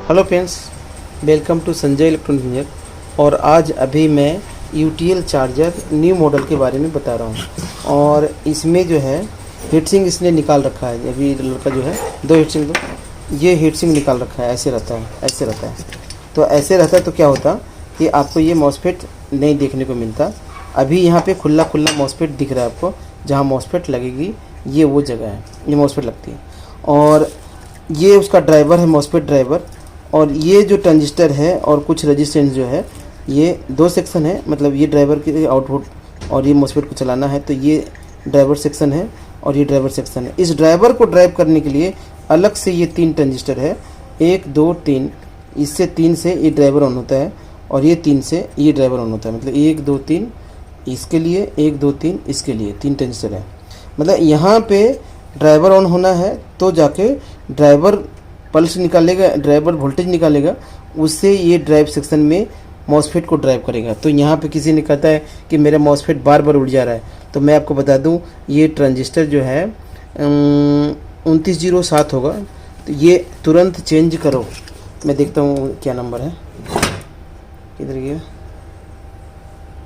Hello friends, welcome to Sanjay electronic engineer. और आज अभी मैं यूटीएल चार्जर न्यू मॉडल के बारे में बता रहा हूँ। और इसमें जो है हीट सिंक इसने निकाल रखा है। अभी लड़का जो है दो हीट सिंक, ये हीट सिंक निकाल रखा है। ऐसे रहता है, ऐसे रहता है। तो ऐसे रहता तो क्या होता कि आपको ये मॉसफेट नहीं देखने को मिलता। अभी यहाँ पे खुला खुला मॉसफेट दिख रहा है आपको, जहाँ मॉसफेट लगेगी ये वो जगह है, ये मॉसफेट लगती है। और ये उसका ड्राइवर है, मॉसफेट ड्राइवर। और ये जो ट्रांजिस्टर है और कुछ रेजिस्टेंस जो है, ये दो सेक्शन है। मतलब ये ड्राइवर की आउटपुट और ये मॉसफेट को चलाना है, तो ये ड्राइवर सेक्शन है और ये ड्राइवर सेक्शन है। इस ड्राइवर को ड्राइव करने के लिए अलग से ये 3 ट्रांजिस्टर है, 1 2 3। इससे 3 से ये ड्राइवर ऑन होता है और ये 3 से ये ड्राइवर ऑन होता है। मतलब 1 2 3 इसके लिए, 1 2 3 इसके लिए, 3 ट्रांजिस्टर है। मतलब यहाँ पे ड्राइवर ऑन होना है तो जाके ड्राइवर पल्स निकालेगा, ड्राइवर वोल्टेज निकालेगा, उससे ये ड्राइव सेक्शन में मॉसफेट को ड्राइव करेगा। तो यहाँ पे किसी ने कहता है कि मेरा मॉसफेट बार बार उड़ जा रहा है, तो मैं आपको बता दूँ ये ट्रांजिस्टर जो है 2907 होगा। तो ये तुरंत चेंज करो। मैं देखता हूँ क्या नंबर है, किधर गया,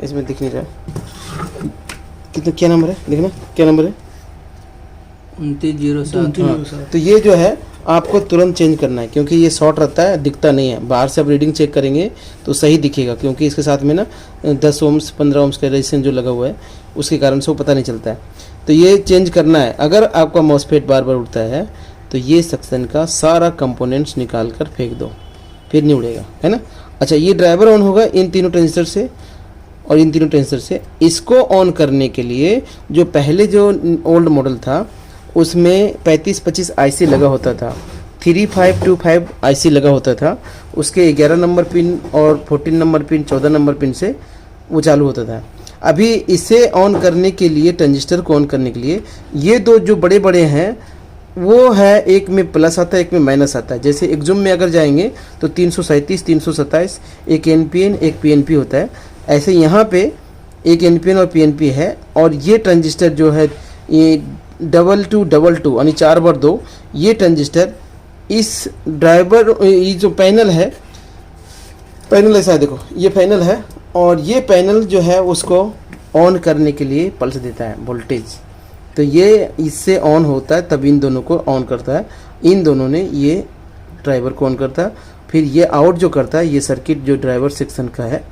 इसमें दिख नहीं रहा। कितना क्या नंबर है, देखना क्या नंबर है, 2907। तो ये जो है आपको तुरंत चेंज करना है, क्योंकि ये शॉर्ट रहता है, दिखता नहीं है। बाहर से आप रीडिंग चेक करेंगे तो सही दिखेगा, क्योंकि इसके साथ में ना 10 ओम्स 15 ओम्स का रेजिस्टेंस जो लगा हुआ है, उसके कारण से वो पता नहीं चलता है। तो ये चेंज करना है। अगर आपका मॉसफेट बार बार उड़ता है तो ये सेक्शन का सारा कंपोनेंट्स निकाल कर फेंक दो, फिर नहीं उड़ेगा, है ना। अच्छा, ये ड्राइवर ऑन होगा इन तीनों ट्रांजिस्टर से और इन तीनों ट्रांजिस्टर से। इसको ऑन करने के लिए जो पहले जो ओल्ड मॉडल था उसमें 3525 आईसी लगा होता था, 3525 आईसी लगा होता था। उसके 11 नंबर पिन और 14 नंबर पिन, 14 नंबर पिन से वो चालू होता था। अभी इसे ऑन करने के लिए, ट्रांजिस्टर को ऑन करने के लिए, ये दो जो बड़े बड़े हैं वो है, एक में प्लस आता है, एक में माइनस आता है। जैसे एक्जुम में अगर जाएंगे तो 337 327 एक एनपीएन एक पीएनपी होता है। ऐसे यहाँ पे एक एनपीएन और पीएनपी है। और ये ट्रांजिस्टर जो है ये 2222 यानी 4/2, ये ट्रांजिस्टर इस ड्राइवर, ये जो पैनल है, पैनल ऐसा है, देखो ये पैनल है। और ये पैनल जो है उसको ऑन करने के लिए पल्स देता है वोल्टेज। तो ये इससे ऑन होता है, तब इन दोनों को ऑन करता है। इन दोनों ने ये ड्राइवर को ऑन करता है। फिर ये आउट जो करता है, ये सर्किट जो ड्राइवर सेक्शन का है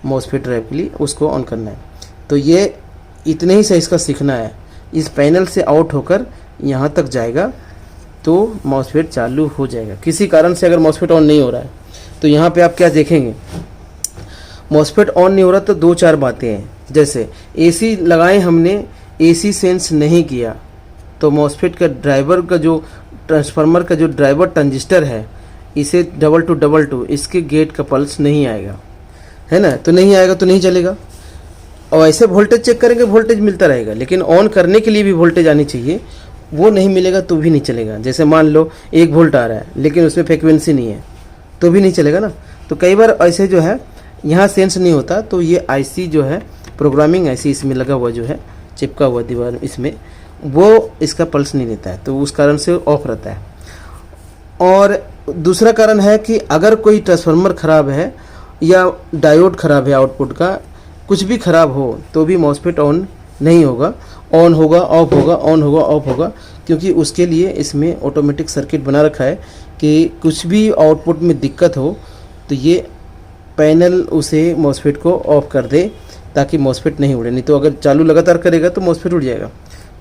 मॉसफेट ड्राइव के लिए, उसको ऑन करना है। तो ये इतने ही से इसका सीखना है। इस पैनल से आउट होकर यहाँ तक जाएगा तो मॉसफेट चालू हो जाएगा। किसी कारण से अगर मॉसफेट ऑन नहीं हो रहा है तो यहाँ पे आप क्या देखेंगे, मॉसफेट ऑन नहीं हो रहा तो 2-4 बातें हैं। जैसे एसी लगाए हमने, एसी सेंस नहीं किया, तो मॉसफेट का ड्राइवर का जो ट्रांसफार्मर का जो ड्राइवर ट्रांजिस्टर है, इसे 2222 इसके गेट का पल्स नहीं आएगा, है ना। तो नहीं आएगा तो नहीं चलेगा। और ऐसे वोल्टेज चेक करेंगे, वोल्टेज मिलता रहेगा, लेकिन ऑन करने के लिए भी वोल्टेज आनी चाहिए। वो नहीं मिलेगा तो भी नहीं चलेगा। जैसे मान लो 1 वोल्ट आ रहा है लेकिन उसमें फ्रिक्वेंसी नहीं है तो भी नहीं चलेगा ना। तो कई बार ऐसे जो है यहाँ सेंस नहीं होता, तो ये आईसी जो है, प्रोग्रामिंग आईसी इसमें लगा हुआ जो है, चिपका हुआ दीवार इसमें, वो इसका पल्स नहीं लेता है, तो उस कारण से ऑफ रहता है। और दूसरा कारण है कि अगर कोई ट्रांसफार्मर ख़राब है या डायोड ख़राब है, आउटपुट का कुछ भी ख़राब हो तो भी मॉसफेट ऑन नहीं होगा। ऑन होगा ऑफ होगा, ऑन होगा ऑफ होगा, क्योंकि उसके लिए इसमें ऑटोमेटिक सर्किट बना रखा है कि कुछ भी आउटपुट में दिक्कत हो तो ये पैनल उसे मॉसफेट को ऑफ कर दे, ताकि मॉसफेट नहीं उड़े। नहीं तो अगर चालू लगातार करेगा तो मॉसफेट उड़ जाएगा।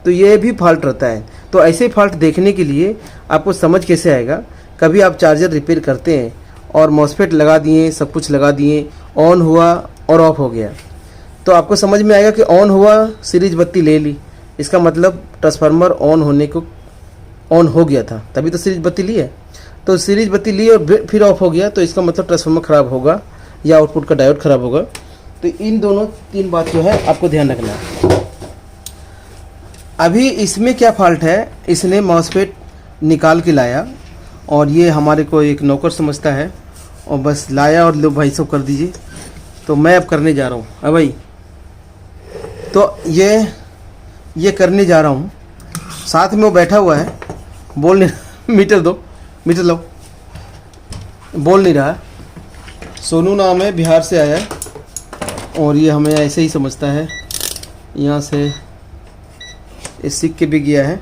तो ये भी फॉल्ट रहता है। तो ऐसे फॉल्ट देखने के लिए आपको समझ कैसे आएगा, कभी आप चार्जर रिपेयर करते हैं और मॉसफेट लगा दिए, सब कुछ लगा दिए, ऑन हुआ और ऑफ हो गया, तो आपको समझ में आएगा कि ऑन हुआ, सीरीज बत्ती ले ली, इसका मतलब ट्रांसफार्मर ऑन होने को ऑन हो गया था, तभी तो सीरीज बत्ती ली है। तो सीरीज बत्ती ली और फिर ऑफ हो गया, तो इसका मतलब ट्रांसफार्मर ख़राब होगा या आउटपुट का डायोड ख़राब होगा। तो इन दोनों 3 बात जो है आपको ध्यान रखना है। अभी इसमें क्या फॉल्ट है, इसने मॉसफेट निकाल के लाया और ये हमारे को एक नौकर समझता है और बस लाया और लो भाई सब कर दीजिए। तो मैं अब करने जा रहा हूँ। अब भाई तो ये करने जा रहा हूँ, साथ में वो बैठा हुआ है, बोलने मीटर दो, मीटर लो। बोल नहीं रहा। सोनू नाम है, बिहार से आया है और ये हमें ऐसे ही समझता है। यहाँ से ये सीख के भी गया है।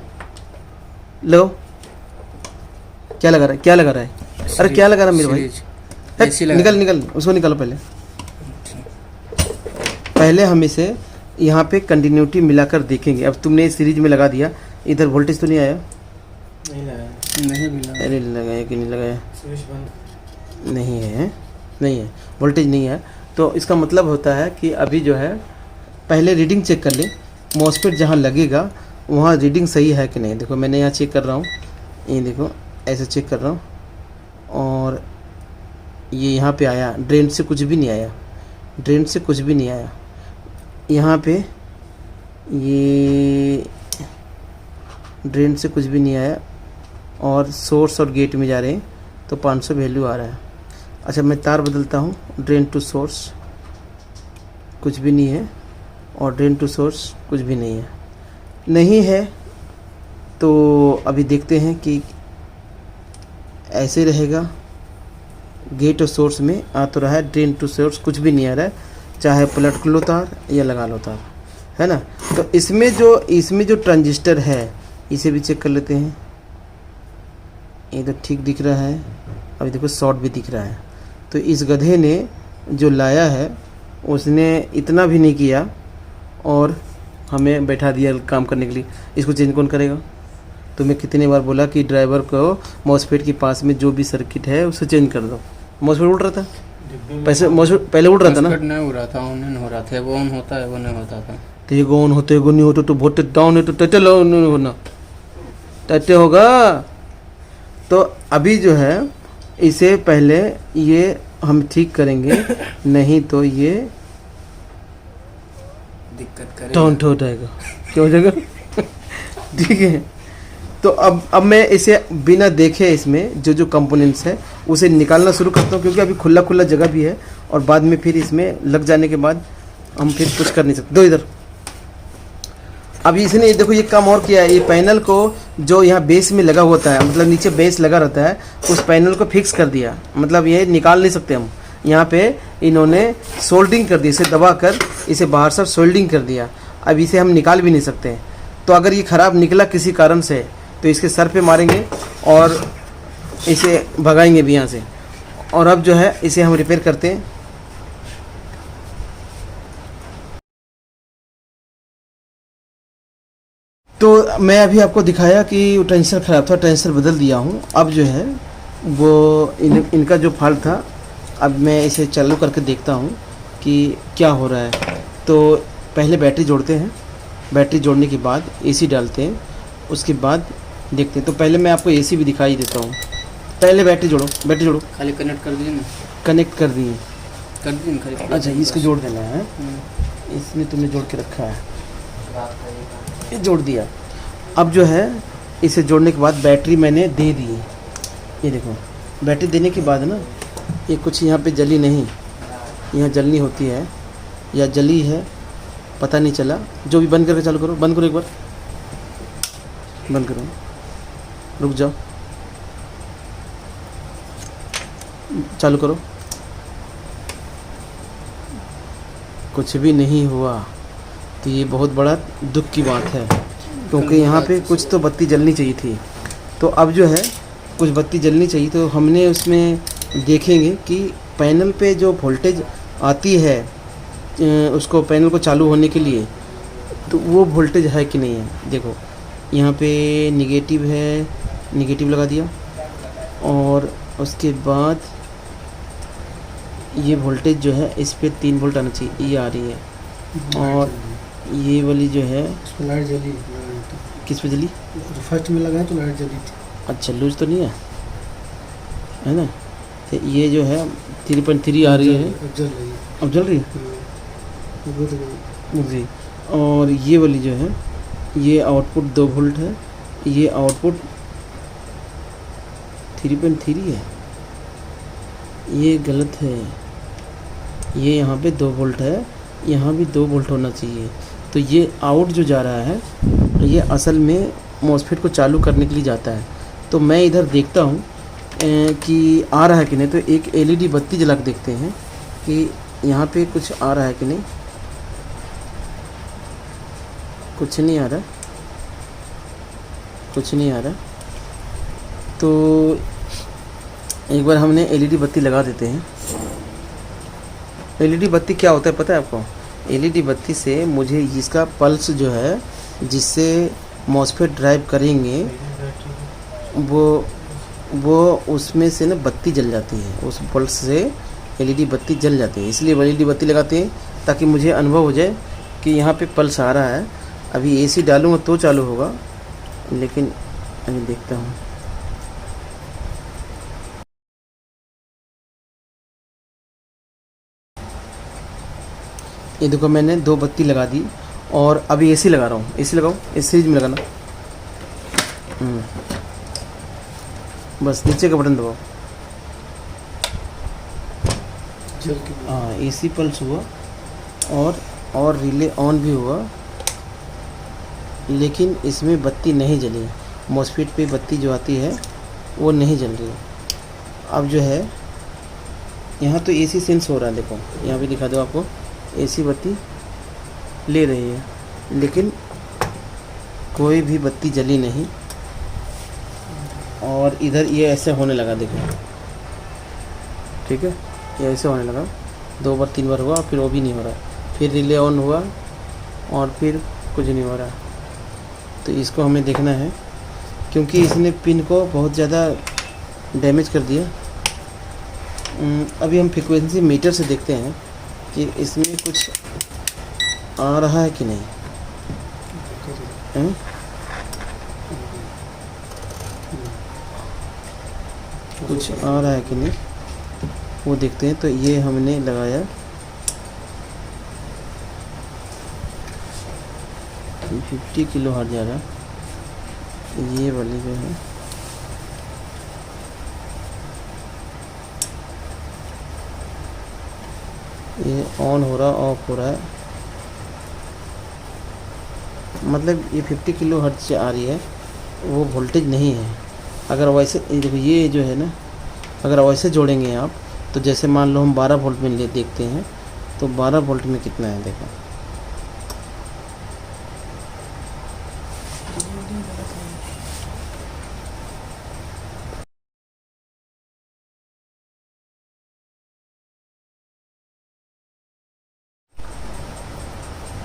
लो क्या लगा रहा है, क्या लगा रहा है? अरे क्या लगा रहा है मेरे भाई? निकल उसको निकालो पहले हम इसे यहाँ पे कंटिन्यूटी मिलाकर देखेंगे। अब तुमने सीरीज में लगा दिया, इधर वोल्टेज तो नहीं आया? नहीं लगाया, नहीं भी लगाया। अरे लगाया कि नहीं लगाया? नहीं है, नहीं है, वोल्टेज नहीं है। तो इसका मतलब होता है कि अभी जो है पहले रीडिंग चेक कर ले, मॉसफेट जहाँ लगेगा वहाँ रीडिंग सही है कि नहीं। देखो मैंने यहाँ चेक कर रहा हूँ, ये देखो ऐसे चेक कर रहा हूँ और ये यहाँ पे आया, ड्रेन से कुछ भी नहीं आया, ड्रेन से कुछ भी नहीं आया। यहाँ पे ये ड्रेन से कुछ भी नहीं आया और सोर्स और गेट में जा रहे हैं तो 500 वैल्यू आ रहा है। अच्छा मैं तार बदलता हूँ, ड्रेन टू सोर्स कुछ भी नहीं है और ड्रेन टू सोर्स कुछ भी नहीं है। तो अभी देखते हैं कि ऐसे रहेगा। गेट और सोर्स में आ तो रहा है, ड्रेन टू सोर्स कुछ भी नहीं आ रहा है, चाहे पलट लो तार या लगा लो तार, है ना। तो इसमें जो ट्रांजिस्टर है इसे भी चेक कर लेते हैं। ये तो ठीक दिख रहा है, अभी देखो शॉर्ट भी दिख रहा है। तो इस गधे ने जो लाया है उसने इतना भी नहीं किया और हमें बैठा दिया काम करने के लिए। इसको चेंज कौन करेगा? तुम्हें कितनी बार बोला कि ड्राइवर को मॉसफेट के पास में जो भी सर्किट है उसे चेंज कर दो। मॉसफेट उड़ रहा था, पैसे मॉसफेट पहले उड़ रहा था ना? नहीं उड़ रहा था, ऑन नहीं हो रहा था। वो ऑन होता है, वो नहीं होता था। तो ये ऑन होते है, वो नहीं होता, तो वोल्टेज डाउन है तो टटल होना, टटे होगा। तो अभी जो है इसे पहले ये हम ठीक करेंगे, नहीं तो ये दिक्कत करेगा, डाउन हो जाएगा। क्या हो जाएगा? ठीक है। तो अब मैं इसे बिना देखे इसमें जो कंपोनेंट्स है उसे निकालना शुरू करता हूँ, क्योंकि अभी खुला जगह भी है और बाद में फिर इसमें लग जाने के बाद हम फिर कुछ कर नहीं सकते। दो इधर। अभी इसने देखो ये काम और किया है, ये पैनल को जो यहाँ बेस में लगा होता है, मतलब नीचे बेस लगा रहता है, उस पैनल को फिक्स कर दिया। मतलब ये निकाल नहीं सकते हम। यहाँ पे इन्होंने सोल्डरिंग कर दी, इसे दबा कर इसे बाहर से सोल्डरिंग कर दिया। अब इसे हम निकाल भी नहीं सकते। तो अगर ये ख़राब निकला किसी कारण से तो इसके सर पे मारेंगे और इसे भगाएंगे भी यहाँ से। और अब जो है इसे हम रिपेयर करते हैं। तो मैं अभी आपको दिखाया कि ट्रांजिस्टर ख़राब था, ट्रांजिस्टर बदल दिया हूँ। अब जो है वो इनका जो फॉल्ट था, अब मैं इसे चालू करके देखता हूँ कि क्या हो रहा है। तो पहले बैटरी जोड़ते हैं, बैटरी जोड़ने के बाद एसी डालते हैं, उसके बाद देखते हैं। तो पहले मैं आपको एसी भी दिखाई देता हूँ। पहले बैटरी जोड़ो, बैटरी जोड़ो। खाली कनेक्ट कर दिए ना? कनेक्ट कर दिए, कर दिए खाली। अच्छा इसको जोड़ देना है, इसने तुमने जोड़ के रखा है, ये जोड़ दिया। अब जो है इसे जोड़ने के बाद बैटरी मैंने दे दी। ये देखो बैटरी देने के बाद ना ये कुछ यहाँ पे जली नहीं, यहाँ जलनी होती है या जली है पता नहीं चला। जो भी बंद करके चालू करो, बंद करो एक बार, बंद करो, रुक जाओ, चालू करो। कुछ भी नहीं हुआ। तो ये बहुत बड़ा दुख की बात है, क्योंकि यहाँ पे कुछ तो बत्ती जलनी चाहिए थी। तो अब जो है कुछ बत्ती जलनी चाहिए, तो हमने उसमें देखेंगे कि पैनल पे जो वोल्टेज आती है उसको पैनल को चालू होने के लिए, तो वो वोल्टेज है कि नहीं है। देखो यहाँ पे निगेटिव है, निगेटिव लगा दिया और उसके बाद ये वोल्टेज जो है इस पे 3 वोल्ट आना चाहिए, ये आ रही है। और ये वाली जो है लाइट जली, किस पे जली? फर्स्ट में लगाया तो लाइट जली थी। अच्छा लूज तो नहीं है ना? तो ये जो है 3.3 आ रही है, अब जल रही है, अब जल रही है जी। और ये वाली जो है ये आउटपुट 2 वोल्ट है, ये आउटपुट 3.3 है, ये गलत है। ये यहाँ पे 2 वोल्ट है, यहाँ भी 2 वोल्ट होना चाहिए। तो ये आउट जो जा रहा है ये असल में मॉसफेट को चालू करने के लिए जाता है। तो मैं इधर देखता हूँ कि आ रहा है कि नहीं। तो एक एलईडी बत्ती जला के देखते हैं कि यहाँ पे कुछ आ रहा है कि नहीं। कुछ नहीं आ रहा, कुछ नहीं आ रहा। तो एक बार हमने एलईडी बत्ती लगा देते हैं। एलईडी बत्ती क्या होता है पता है आपको? एलईडी बत्ती से मुझे इसका पल्स जो है, जिससे मॉसफेट ड्राइव करेंगे, वो उसमें से ना बत्ती जल जाती है। उस पल्स से एलईडी बत्ती जल जाती है। इसलिए एलईडी बत्ती लगाते हैं ताकि मुझे अनुभव हो जाए कि यहाँ पे पल्स आ रहा है। अभी एसी डालूँगा तो चालू होगा, लेकिन अभी देखता हूँ। ये देखो मैंने 2 बत्ती लगा दी और अभी एसी लगा रहा हूँ। एसी लगाओ, इस सीरीज में लगाना। बस नीचे का बटन दबाओ। जल के हाँ, एसी पल्स हुआ और रिले ऑन भी हुआ, लेकिन इसमें बत्ती नहीं जली। मॉसफेट पे बत्ती जो आती है वो नहीं जल रही। अब जो है यहाँ तो एसी सेंस हो रहा है। देखो यहाँ भी दिखा दो आपको, एसी बत्ती ले रही है, लेकिन कोई भी बत्ती जली नहीं। और इधर ये ऐसे होने लगा, देखो ठीक है, ये ऐसे होने लगा। 2 बार 3 बार हुआ, फिर वो भी नहीं हो रहा। फिर रिले ऑन हुआ और फिर कुछ नहीं हो रहा। तो इसको हमें देखना है, क्योंकि इसने पिन को बहुत ज़्यादा डैमेज कर दिया। अभी हम फ्रीक्वेंसी मीटर से देखते हैं कि इसमें कुछ आ रहा है कि नहीं। कुछ आ रहा है कि नहीं वो देखते हैं। तो ये हमने लगाया 50 किलो हर्ट्ज जा रहा। ये वाली जो है ये ऑन हो रहा, ऑफ हो रहा है। मतलब ये 50 किलो हर्ट्ज से आ रही है, वो वोल्टेज नहीं है। अगर वैसे देखो, ये जो है ना, अगर वैसे जोड़ेंगे आप, तो जैसे मान लो हम 12 वोल्ट में ले देखते हैं, तो 12 वोल्ट में कितना है देखो।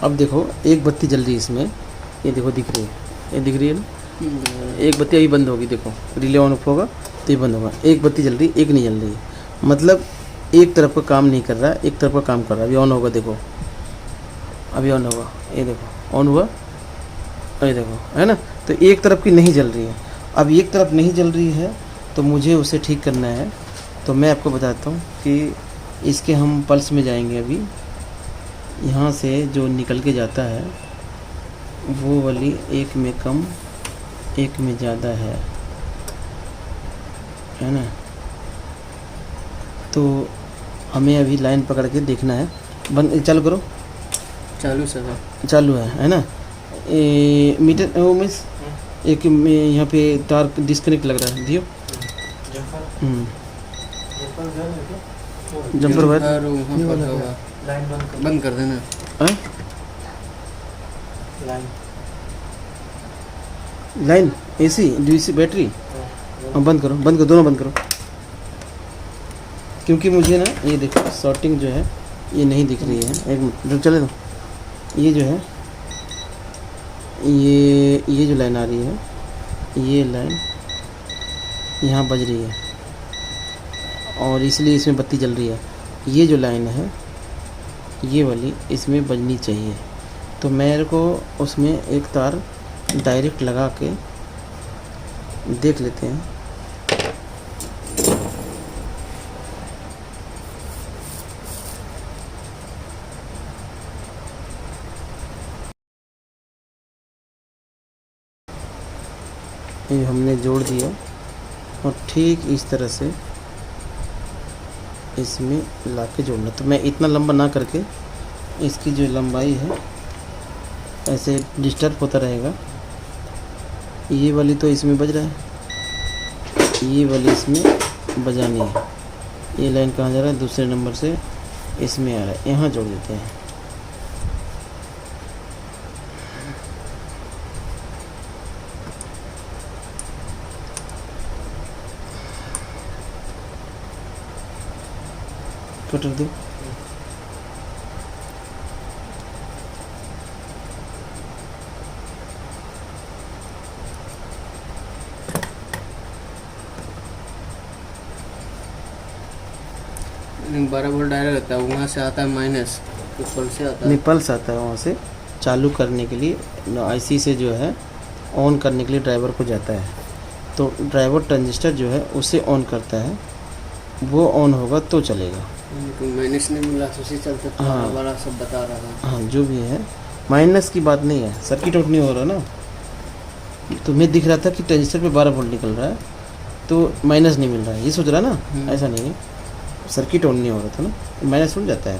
अब देखो एक बत्ती जल रही है इसमें, ये देखो दिख रही है, ये दिख रही है ना। एक बत्ती अभी बंद होगी, देखो रिले ऑन ऑफ होगा तो ये बंद होगा। एक बत्ती जल रही, एक नहीं जल रही है। मतलब एक तरफ का काम नहीं कर रहा, एक तरफ का काम कर रहा है। अभी ऑन होगा, देखो अभी ऑन होगा, ये देखो ऑन हुआ, ये देखो है ना। तो एक तरफ की नहीं जल रही है। अब एक तरफ नहीं जल रही है तो मुझे उसे ठीक करना है। तो मैं आपको बताता हूँ कि इसके हम पल्स में जाएंगे। अभी यहाँ से जो निकल के जाता है वो वाली एक में कम, एक में ज़्यादा है ना। तो हमें अभी लाइन पकड़ के देखना है। बंद, चालू करो। चालू सर, चालू है ना। मीटर वो मिस एक में यहाँ पे तार डिस्कनेक्ट लग रहा है, दियो। जंपर वायर ये वाला होगा, बंद कर देना। हाँ? लाइन एसी डीसी बैटरी बंद करो, बंद करो, दोनों बंद करो। क्योंकि मुझे ना ये देखो शॉर्टिंग जो है ये नहीं दिख रही है। एक मिनट चले दो। ये जो है ये जो लाइन आ रही है, ये लाइन यहाँ बज रही है और इसलिए इसमें बत्ती जल रही है। ये जो लाइन है ये वाली इसमें बजनी चाहिए। तो मेरे को उसमें एक तार डायरेक्ट लगा के देख लेते हैं। ये हमने जोड़ दिया और ठीक इस तरह से इसमें लाके जोड़ना। तो मैं इतना लंबा ना करके इसकी जो लंबाई है ऐसे डिस्टर्ब होता रहेगा। ये वाली तो इसमें बज रहा है, ये वाली इसमें बजानी है। ये लाइन कहाँ जा रहा है, दूसरे नंबर से इसमें आ रहा है, यहाँ जोड़ देते हैं। कटर दो। लेकिन 12 वोल्ट डायरेक्ट रहता है, वहाँ से आता है माइनस, ऊपर से आता है। पल्स आता है वहाँ से, चालू करने के लिए आईसी से जो है ऑन करने के लिए ड्राइवर को जाता है, तो ड्राइवर ट्रांजिस्टर जो है उसे ऑन करता है, वो ऑन होगा तो चलेगा। माइनस नहीं मिला तो उसी चलते हाँ। वाला सब बता रहा था। हाँ जो भी है, माइनस की बात नहीं है, सर्किट आउट नहीं हो रहा ना। तुम्हें दिख रहा था कि ट्रांजिस्टर पे 12 वोल्ट निकल रहा है तो माइनस नहीं मिल रहा है, ये सोच रहा ना, ऐसा नहीं है, सर्किट ऑन नहीं हो रहा था ना, माइनस उड़ जाता है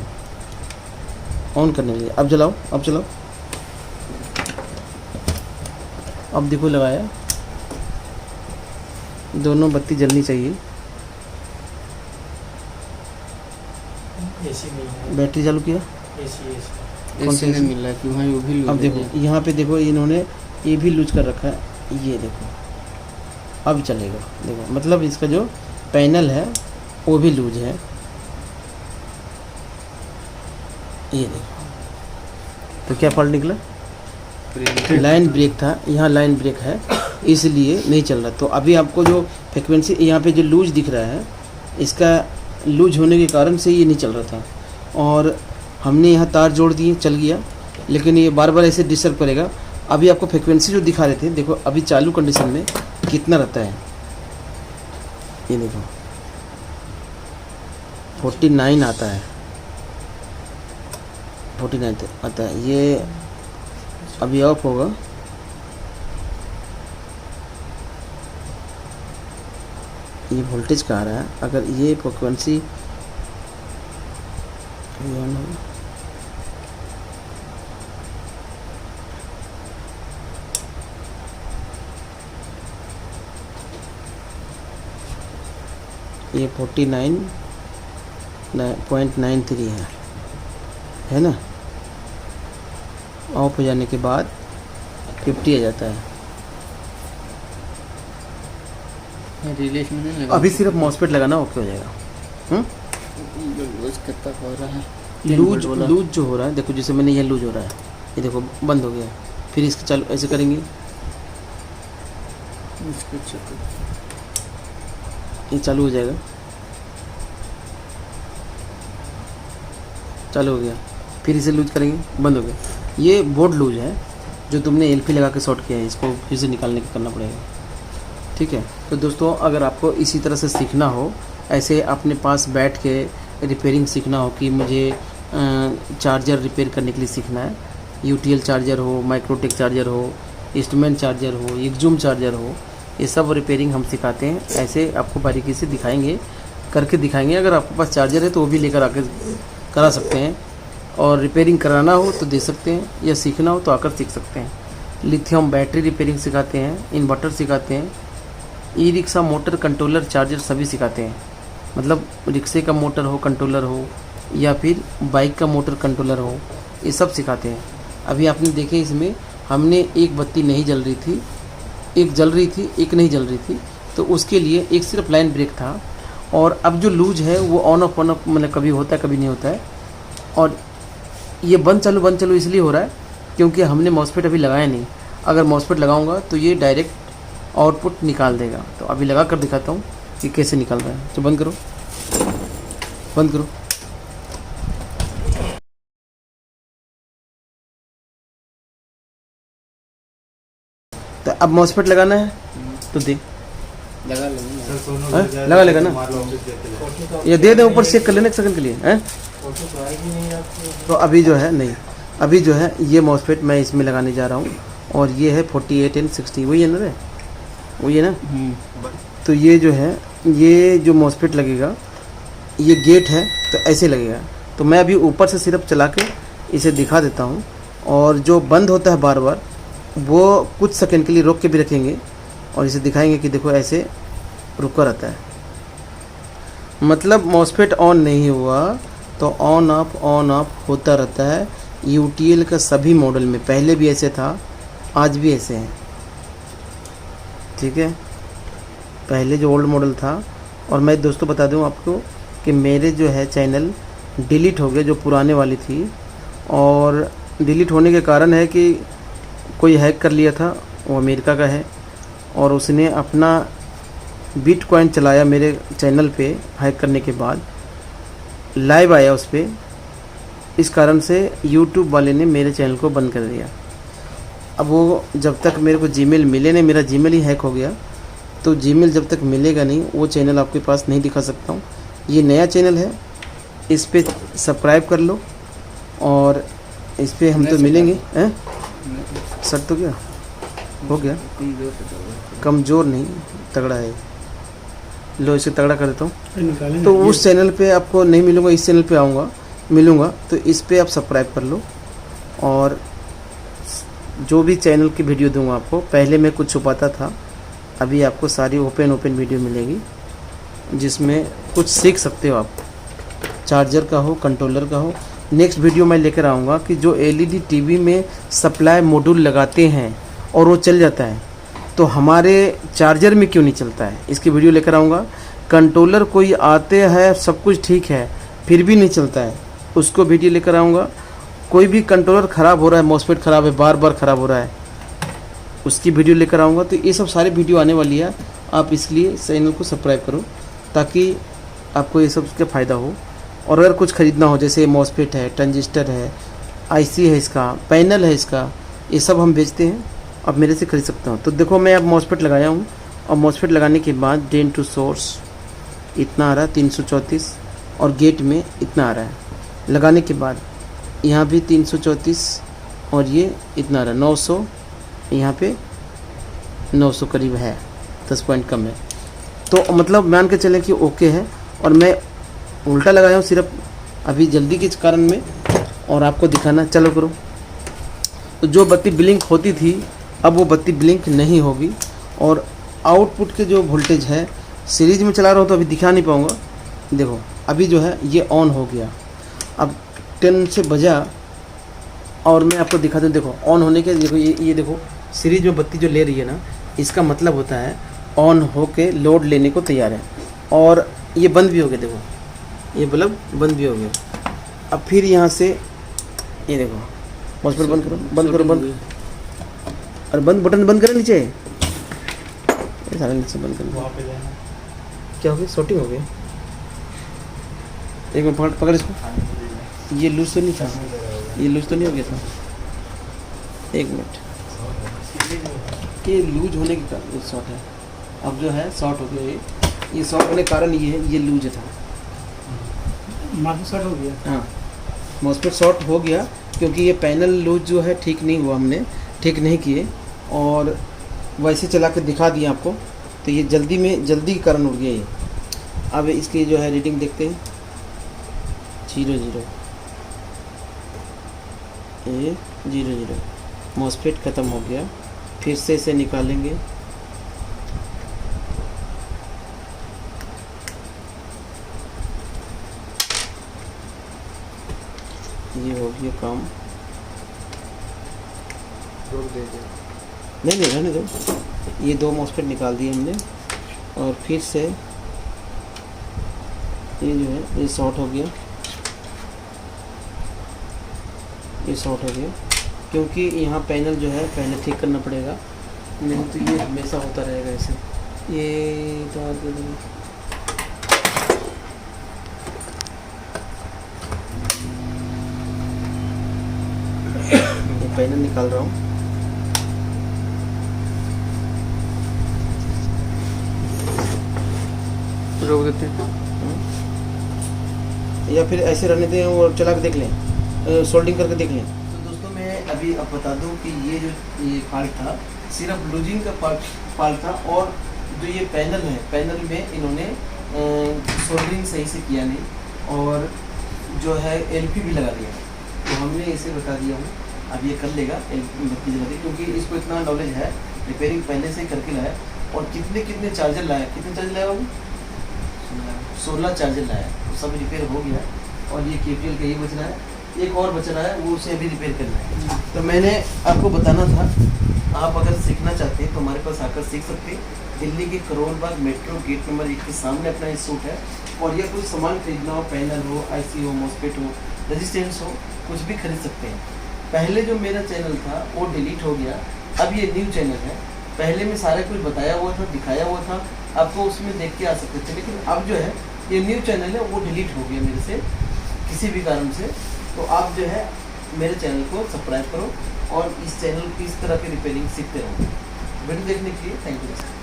ऑन करने के लिए। अब जलाओ, अब चलाओ, अब देखो लगाया, दोनों बत्ती जलनी चाहिए। बैटरी चालू किया, कौन सा नहीं मिल रहा है कि वहाँ वो भी लूज अब है। देखो यहाँ पे देखो, इन्होंने ये भी लूज कर रखा है, ये देखो अब चलेगा। देखो मतलब इसका जो पैनल है वो भी लूज है, ये देखो। तो क्या फॉल्ट निकला, लाइन ब्रेक था, यहाँ लाइन ब्रेक है इसलिए नहीं चल रहा। तो अभी आपको जो फ्रिक्वेंसी यहाँ पे जो लूज दिख रहा है, इसका लूज होने के कारण से ये नहीं चल रहा था, और हमने यहाँ तार जोड़ दिए, चल गया, लेकिन ये बार बार ऐसे डिस्टर्ब करेगा। अभी आपको फ्रिक्वेंसी जो दिखा रहे थे, देखो अभी चालू कंडीशन में कितना रहता है, ये देखो 49 आता है, 49 आता है। ये अभी ऑफ होगा, ये वोल्टेज का आ रहा है। अगर ये फ्रिक्वेंसी ये 49.93 है ना। ऑफ हो जाने के बाद 50 आ जाता है। रिलेशन में नहीं लगा। अभी सिर्फ मॉसफेट लगाना, ओके हो जाएगा। लूज कितना हो रहा है, लूज जो हो रहा है, देखो जैसे मैंने ये लूज हो रहा है, ये देखो बंद हो गया, फिर इसके चालू ऐसे करेंगे, ये चालू हो जाएगा, चालू हो गया, फिर इसे लूज करेंगे, बंद हो गया। ये बोर्ड लूज है जो तुमने एलपी लगा के शॉर्ट किया है, इसको फिर से निकालने का करना पड़ेगा, ठीक है। तो दोस्तों अगर आपको इसी तरह से सीखना हो, ऐसे अपने पास बैठ के रिपेयरिंग सीखना हो कि मुझे चार्जर रिपेयर करने के लिए सीखना है, यूटीएल चार्जर हो, माइक्रोटेक चार्जर हो, इंस्ट्रूमेंट चार्जर हो, एक्जूम चार्जर हो, ये सब रिपेयरिंग हम सिखाते हैं। ऐसे आपको बारीकी से दिखाएंगे, करके दिखाएंगे। अगर आपके पास चार्जर है तो वो भी लेकर आकर करा सकते हैं, और रिपेयरिंग कराना हो तो दे सकते हैं, या सीखना हो तो आकर सीख सकते हैं। लिथियम बैटरी रिपेयरिंग सिखाते हैं, इन्वर्टर सिखाते हैं, e rickshaw motor controller charger सभी सिखाते हैं। मतलब रिक्शे का मोटर हो कंट्रोलर हो, या फिर बाइक का मोटर कंट्रोलर हो, ये सब सिखाते हैं। अभी आपने देखे इसमें हमने एक बत्ती नहीं जल रही थी, एक जल रही थी, एक नहीं जल रही थी, तो उसके लिए एक सिर्फ लाइन ब्रेक था। और अब जो लूज है वो ऑन ऑफ मतलब कभी होता है कभी नहीं होता है। और ये बंद चालू इसलिए हो रहा है क्योंकि हमने मॉसफेट अभी लगाया नहीं। अगर मॉसफेट लगाऊंगा तो ये डायरेक्ट आउटपुट निकाल देगा। तो अभी लगा कर दिखाता हूँ कि कैसे निकल रहा है। तो बंद करो, बंद करो। तो अब मॉसफेट लगाना है तो दे, लगा लेंगे। हाँ? लगा लेगा ना, ये दे दे ऊपर चेक कर लेना एक सेकंड के लिए हैं। तो अभी जो है नहीं, अभी जो है ये मॉसफेट मैं इसमें लगाने जा रहा हूँ, और ये है 48 and 60, वही है ना रे, वही है ना। तो ये जो है, ये जो मॉसफेट लगेगा, ये गेट है तो ऐसे लगेगा। तो मैं अभी ऊपर से सिर्फ चला के इसे दिखा देता हूँ, और जो बंद होता है बार बार वो कुछ सेकंड के लिए रोक के भी रखेंगे, और इसे दिखाएंगे कि देखो ऐसे रुका रहता है, मतलब मॉसफेट ऑन नहीं हुआ तो ऑन ऑफ होता रहता है। यूटीएल का सभी मॉडल में पहले भी ऐसे था, आज भी ऐसे हैं, ठीक है। पहले जो ओल्ड मॉडल था, और मैं दोस्तों बता दूं आपको कि मेरे जो है चैनल डिलीट हो गए, जो पुराने वाली थी, और डिलीट होने के कारण है कि कोई हैक कर लिया था, वो अमेरिका का है, और उसने अपना बिटकॉइन चलाया मेरे चैनल पे हैक करने के बाद, लाइव आया उस पर, इस कारण से यूट्यूब वाले ने मेरे चैनल को बंद कर दिया। अब वो जब तक मेरे को जीमेल मिले नहीं, मेरा जीमेल ही हैक हो गया, तो जीमेल जब तक मिलेगा नहीं वो चैनल आपके पास नहीं दिखा सकता हूँ। ये नया चैनल है, इस पर सब्सक्राइब कर लो, और इस पर हम तो मिलेंगे। हैं सर तो क्या हो गया, कमज़ोर नहीं तगड़ा है, लो इसे तगड़ा कर देता हूँ। तो उस चैनल पे आपको नहीं मिलूँगा, इस चैनल पे आऊँगा, मिलूँगा, तो इस पे आप सब्सक्राइब कर लो, और जो भी चैनल की वीडियो दूंगा आपको, पहले मैं कुछ छुपाता था, अभी आपको सारी ओपन वीडियो मिलेगी, जिसमें कुछ सीख सकते हो आप, चार्जर का हो, कंट्रोलर का हो। नेक्स्ट वीडियो मैं लेकर आऊँगा कि जो एलईडी टीवी में सप्लाई मॉड्यूल लगाते हैं और वो चल जाता है, तो हमारे चार्जर में क्यों नहीं चलता है, इसकी वीडियो लेकर आऊँगा। कंट्रोलर कोई आते हैं, सब कुछ ठीक है, फिर भी नहीं चलता है, उसको वीडियो लेकर आऊँगा। कोई भी कंट्रोलर ख़राब हो रहा है, मॉसफेट ख़राब है, बार बार ख़राब हो रहा है, उसकी वीडियो लेकर आऊँगा। तो ये सब सारी वीडियो आने वाली है, आप इसलिए चैनल को सब्सक्राइब करो ताकि आपको ये सब का फ़ायदा हो। और अगर कुछ ख़रीदना हो, जैसे मॉसफेट है, ट्रांजिस्टर है, आईसी है, इसका पैनल है, इसका ये सब हम बेचते हैं, आप मेरे से खरीद सकते हो। तो देखो मैं अब मॉसफेट लगाया हूँ, और मॉसफेट लगाने के बाद ड्रेन टू सोर्स इतना आ रहा है 334, और गेट में इतना आ रहा है। लगाने के बाद यहाँ भी 334 और ये इतना आ रहा है 900, यहाँ पे 900 करीब है, 10 पॉइंट कम है। तो मतलब मान के चलें कि ओके है, और मैं उल्टा लगाया हूँ सिर्फ अभी जल्दी के कारण में, और आपको दिखाना चलो करो। तो जो बत्ती ब्लिंक होती थी, अब वो बत्ती ब्लिंक नहीं होगी, और आउटपुट के जो वोल्टेज है, सीरीज में चला रहा हूँ तो अभी दिखा नहीं पाऊँगा। देखो अभी जो है ये ऑन हो गया, अब 10 से बजा, और मैं आपको दिखा दूँ। देखो ऑन होने के, देखो ये देखो सीरीज में बत्ती जो ले रही है ना, इसका मतलब होता है ऑन हो के लोड लेने को तैयार है। और ये बंद भी हो गया, देखो ये बल्ब बंद भी हो गया। अब फिर यहाँ से ये देखो, मॉसफेट बंद करो, बंद करो, बंद, और बंद बटन बंद करें नीचे, ये सारा नीचे बंद करना। क्या हो गया, शॉर्टिंग हो गया। एक मिनट पकड़ इसको, ये लूज तो नहीं था, ये लूज तो नहीं हो गया था, एक मिनट, ये लूज होने के कारण शॉर्ट है। अब जो है शॉर्ट हो गया, ये शॉर्ट होने के कारण ये है, ये लूज था, शॉर्ट हो गया। हाँ मॉसफेट शॉर्ट हो गया, क्योंकि ये पैनल लूज जो है ठीक नहीं हुआ, हमने ठीक नहीं किए, और वैसे चला के दिखा दिया आपको, तो ये जल्दी के कारण उड़ गया ये। अब इसकी जो है रीडिंग देखते हैं, 0 0 मॉसफेट ख़त्म हो गया। फिर से इसे निकालेंगे, ये हो गया काम, नहीं रहने दो। ये 2 मॉसफेट निकाल दिए हमने, और फिर से ये जो है ये शॉर्ट हो गया, ये शॉर्ट हो गया, क्योंकि यहाँ पैनल जो है पहले ठीक करना पड़ेगा, नहीं तो ये हमेशा होता रहेगा ऐसे। ये पैनल निकाल रहा हूँ, रोक देते हैं, या फिर ऐसे रहने दें और चला के देख लें, सोल्डिंग करके देख लें। तो दोस्तों मैं अभी अब बता दूं कि ये जो ये फॉल्ट था, सिर्फ लूजिंग का फॉल्ट था, और जो ये पैनल है, पैनल में इन्होंने सोल्डरिंग सही से किया नहीं, और जो है एलपी भी लगा दिया। तो हमने इसे बता दिया हूँ, अब ये कर लेगा एलपी जगह, क्योंकि इसको इतना नॉलेज है, रिपेयरिंग पहले से करके लाया, और कितने कितने चार्जर लाया, कितने चार्जर लाया बाबू? 16 चार्जर लाया, तो सब रिपेयर हो गया। और ये केपीएल का ये बच रहा है, एक और बच रहा है, वो उसे अभी रिपेयर करना है। तो मैंने आपको बताना था, आप अगर सीखना चाहते हैं तो हमारे पास आकर सीख सकते हैं। दिल्ली के Karol Bagh metro gate number 1 के सामने अपना इंस्टीट्यूट है। और या कोई सामान खरीदना हो, पैनल हो, आईसी हो, मॉस्फेट हो, रेजिस्टेंस हो, कुछ भी खरीद सकते हैं। पहले जो मेरा चैनल था वो डिलीट हो गया, अब ये न्यू चैनल है। पहले में सारा कुछ बताया हुआ था, दिखाया हुआ था, आपको उसमें देख के आ सकते थे। लेकिन अब जो है ये न्यू चैनल है, वो डिलीट हो गया मेरे से किसी भी कारण से। तो आप जो है मेरे चैनल को सब्सक्राइब करो और इस चैनल की इस तरह की रिपेयरिंग सीखते रहो। वीडियो देखने के लिए थैंक यू।